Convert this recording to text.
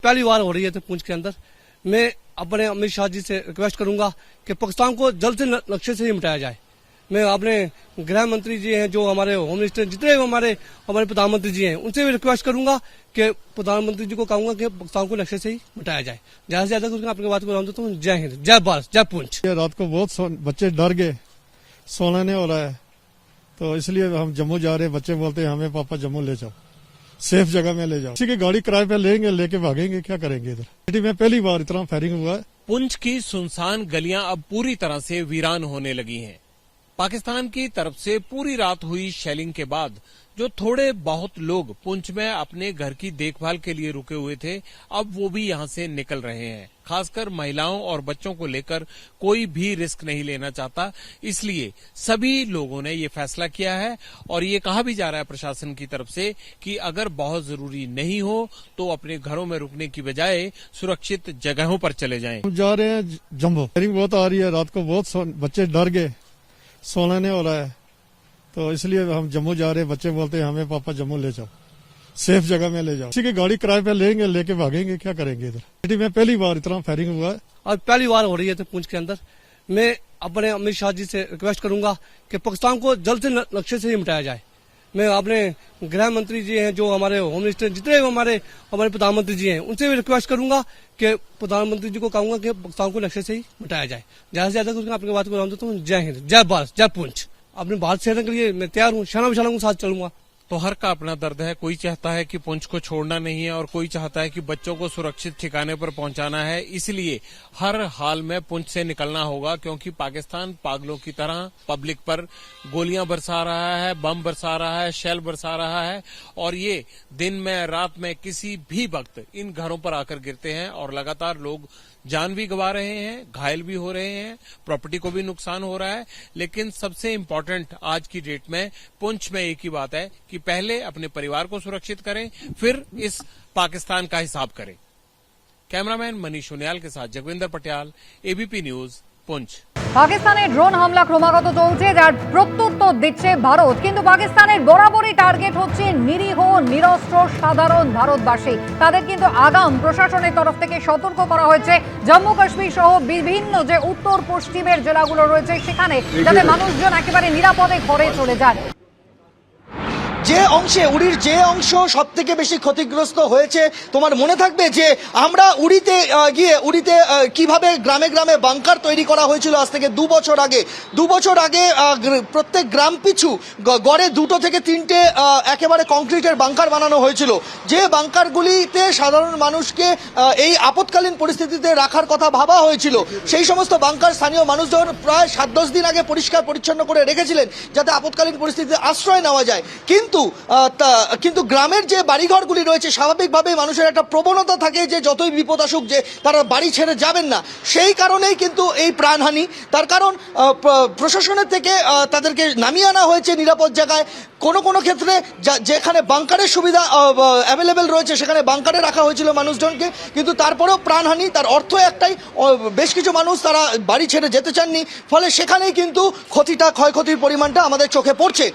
पहली बार हो रही है तो पुंछ के अंदर मैं अपने अमित शाह जी से रिक्वेस्ट करूंगा कि पाकिस्तान को जल्द से नक्शे से ही मिटाया जाए। मैं अपने गृह मंत्री जी हैं, जो हमारे होम मिनिस्टर, जितने हमारे प्रधानमंत्री जी हैं, उनसे भी रिक्वेस्ट करूंगा कि प्रधानमंत्री जी को कहूंगा कि पाकिस्तान को नक्शे से ही मिटाया जाए। ज्यादा से ज्यादा कुछ अपनी बात को बताऊं तो जय हिंद, जय भारत, जय पुंछ। रात को बहुत बच्चे डर गए, सोना नहीं हो रहा है, तो इसलिए हम जम्मू जा रहे हैं। बच्चे बोलते हैं हमें पापा जम्मू ले जाओ, सेफ जगह में ले जाओ। किसी की गाड़ी किराए पे लेंगे, लेके भागेंगे, क्या करेंगे। इधर सिटी में पहली बार इतना फायरिंग हुआ है। पुंछ की सुनसान गलियां अब पूरी तरह से वीरान होने लगी हैं। पाकिस्तान की तरफ से पूरी रात हुई शेलिंग के बाद जो थोड़े बहुत लोग पुंछ में अपने घर की देखभाल के लिए रुके हुए थे, अब वो भी यहां से निकल रहे हैं। खासकर महिलाओं और बच्चों को लेकर कोई भी रिस्क नहीं लेना चाहता, इसलिए सभी लोगों ने ये फैसला किया है। और ये कहा भी जा रहा है प्रशासन की तरफ से कि अगर बहुत जरूरी नहीं हो तो अपने घरों में रुकने की बजाय सुरक्षित जगहों पर चले जाएं। हम जा रहे हैं जम्मू। फायरिंग बहुत आ रही है, रात को बहुत बच्चे डर गए, सोना नहीं हो रहा है, तो इसलिए हम जम्मू जा रहे हैं। बच्चे बोलते हैं हमें पापा जम्मू ले जाओ, सेफ जगह में ले जाओ। किसी की गाड़ी किराए पे लेंगे, लेके भागेंगे, क्या करेंगे। इधर सिटी में पहली बार इतना फायरिंग हुआ है। और पहली बार हो रही है तो पुंछ के अंदर मैं अपने अमित शाह जी से रिक्वेस्ट करूंगा कि पाकिस्तान को जल्द से नक्शे से ही मिटाया जाए। मैं अपने गृह मंत्री जी हैं, जो हमारे होम मिनिस्टर, जितने हमारे प्रधानमंत्री जी हैं, उनसे भी रिक्वेस्ट करूंगा कि प्रधानमंत्री जी को कहूंगा कि पाकिस्तान को नक्शे से ही मिटाया जाए। ज्यादा से ज्यादा कुछ अपनी बात को बताऊं तो जय हिंद, जय भारत, जय पुंछ। अपने भारत सेना के लिए मैं तैयार हूँ, शाना विशालों के साथ चलूंगा। तो हर का अपना दर्द है। कोई चाहता है कि पुंछ को छोड़ना नहीं है और कोई चाहता है कि बच्चों को सुरक्षित ठिकाने पर पहुंचाना है। इसलिए हर हाल में पुंछ से निकलना होगा, क्योंकि पाकिस्तान पागलों की तरह पब्लिक पर गोलियां बरसा रहा है, बम बरसा रहा है, शेल बरसा रहा है। और ये दिन में, रात में, किसी भी वक्त इन घरों पर आकर गिरते हैं और लगातार लोग जान भी गंवा रहे हैं, घायल भी हो रहे हैं, प्रॉपर्टी को भी नुकसान हो रहा है। लेकिन सबसे इम्पोर्टेंट आज की डेट में पुंछ में एक ही बात है कि पहले अपने परिवार को सुरक्षित करें, फिर इस पाकिस्तान का हिसाब करें। कैमरामैन मनीष उनियाल के साथ जगविंदर पटियाल, एबीपी न्यूज, पुंछ। পাকিস্তানে ড্রোন হামলা ক্রমাগত চলছে, যার প্রত্যুত্তর দিচ্ছে ভারত। কিন্তু পাকিস্তানের বরাবরই টার্গেট হচ্ছে নিরীহ নিরস্ত্র সাধারণ ভারতবাসী। তাদের কিন্তু আগাম প্রশাসনের তরফ থেকে সতর্ক করা হয়েছে, জম্মু কাশ্মীর সহ বিভিন্ন যে উত্তর পশ্চিমের জেলাগুলো রয়েছে সেখানে যাতে মানুষজন একেবারে নিরাপদে ঘরে চলে যান। যে অংশে উড়ির যে অংশ সব থেকে বেশি ক্ষতিগ্রস্ত হয়েছে, তোমার মনে থাকবে যে আমরা উড়িতে গিয়ে উড়িতে কিভাবে গ্রামে গ্রামে বাংকার তৈরি করা হয়েছিল আজ থেকে 2 বছর আগে। 2 বছর আগে প্রত্যেক গ্রাম পিছু গড়ে 2 থেকে 3টে একেবারে কংক্রিটের বাংকার বানানো হয়েছিল, যে বাংকারগুলিতে সাধারণ মানুষকে এই আপৎকালীন পরিস্থিতিতে রাখার কথা ভাবা হয়েছিল। সেই সমস্ত বাংকার স্থানীয় মানুষজন প্রায় 7-10 দিন আগে পরিষ্কার পরিচ্ছন্ন করে রেখেছিলেন যাতে আপৎকালীন পরিস্থিতিতে আশ্রয় নেওয়া যায়। কিন্তু গ্রামের যে বাড়িঘরগুলি রয়েছে, স্বাভাবিকভাবেই মানুষের একটা প্রবণতা থাকে যে যতই বিপদ আসুক যে তারা বাড়ি ছেড়ে যাবেন না। সেই কারণেই কিন্তু এই প্রাণহানি। তার কারণ প্রশাসনের থেকে তাদেরকে নামিয়ে আনা হয়েছে নিরাপদ জায়গায়। কোনো কোনো ক্ষেত্রে যেখানে বাংকারের সুবিধা অ্যাভেলেবেল রয়েছে সেখানে বাংকারে রাখা হয়েছিল মানুষজনকে, কিন্তু তারপরেও প্রাণহানি। তার অর্থ একটাই, বেশ কিছু মানুষ তারা বাড়ি ছেড়ে যেতে চাননি, ফলে সেখানেই কিন্তু ক্ষয়ক্ষতির পরিমাণটা আমাদের চোখে পড়ছে।